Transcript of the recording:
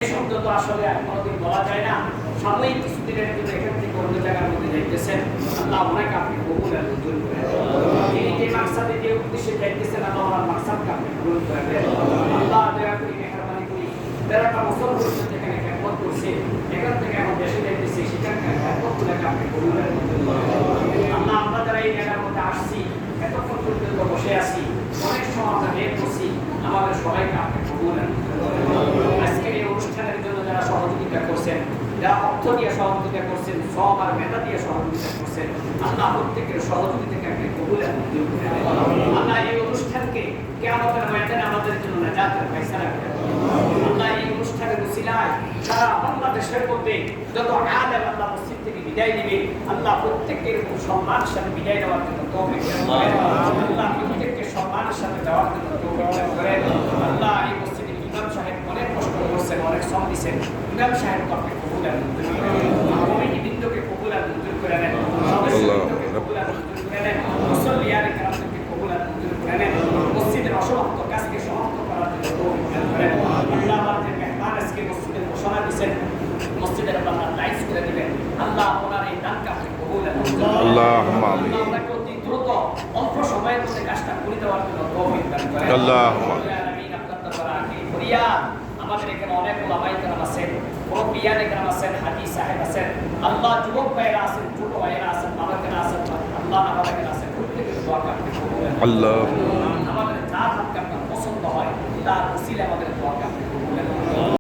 শব্দ তো আসলে কোনোদিন বলা যায় না। সাময়িক কিছুদিনের জন্য এখান থেকে অন্য জায়গার মধ্যে যাইতেছেন, আল্লাহ ওনাকে আপনি কবুল আর মঞ্জুর করে দেন। তিনি যে মাকসাদে যে উদ্দেশ্যে যাইতেছেন, আল্লাহ ওনার মাকসাদকে আপনি কবুল করে দেন। আল্লাহ দয়া করে মেহরবানি করি, 13টা বছর পর্যন্ত যেখানে খেদমত করছে, এখান থেকে এখন দেশে যাইতেছে, সেখানকার খেদমতগুলোকে আপনি কবুল আর মঞ্জুর করে দেন। আল্লাহ আমরা যারা এই জায়গার মধ্যে আসছি, এতক্ষণ পর্যন্ত বসে আছি, অনেক সময় আমরা বের করছি, আমাদের সবাইকে আপনি কবুল আর মঞ্জুর করে দেন। আজকের এই অনুষ্ঠানের জন্য যারা সহযোগিতা করছেন, যারা অর্থ দিয়ে সহযোগিতা করছেন, সব আর মেধা দিয়ে সহযোগিতা করছেন, আল্লাহ প্রত্যেকের সহযোগিতাকে আপনি কবুল এবং মঞ্জুর করে দেন। আল্লাহ এই অনুষ্ঠানকে কিয়ামতের ময়দানে আমাদের জন্য নাজাতের ফয়সালা করে দেন। আল্লাহ এই অনুষ্ঠানের উসিলায় সারা বাংলাদেশের মধ্যে যত আলেম আল্লাহ মসজিদ থেকে বিদায় নেবে, আল্লাহ প্রত্যেকের সম্মানের সাথে বিদায় নেওয়ার জন্য তৌফিক দান করেন। আল্লাহ প্রত্যেককে সম্মানের সাথে দেওয়ার জন্য তৌফিক দান করেন। আল্লাহ এই মসজিদে ইমাম সাহেব অনেক কষ্ট করছেন, অনেক শ্রম দিচ্ছেন, ইমাম সাহেবকে আপনি কবুল আর মঞ্জুর করে নেন। কমিটি বৃন্দকে কবুল আর মঞ্জুর করে নেন, সদস্যবৃন্দকে কবুল আর মঞ্জুর করে নেন, মুসল্লিয়ানে কেরামকে কবুল আর মঞ্জুর করে নেন। মসজিদের অসমাপ্ত কাজকে সমাপ্ত করার জন্য তৌফিক দান করেন। আল্লাহ আমাদের মেহমান আজকে মসজিদের ঘোষণা দিয়েছেন, মসজিদের আপনার লাইস করে দিবেন। আল্লাহ ওনার এই দানকে আপনি কবুল আর মঞ্জুর করে নেন। আল্লাহুম্মা আমিন। আপনাকে অতি দ্রুত অল্প সময়ের মধ্যে কাজটা করে দেওয়ার জন্য তৌফিক দান করেন। আল্লাহুম্মা আমিন। আপনার দ্বারা কি করিয়া আমাদের এখানে অনেক ওলামায়ে কেরাম আছেন, মুরব্বিয়ানে কেরাম আছেন, হাজী সাহেব আছেন, আল্লাহ যুবক ভাইয়েরা আছেন, ছোট ভাইয়েরা আছেন, বাবাকেরা আছেন, আল্লাহ বাবাকেরা আছেন, প্রত্যেকের দোয়া আপনি কবুল করেন। আল্লাহ আমাদের যার হাতকে আপনার পছন্দ হয় তার উসিলায় আমাদের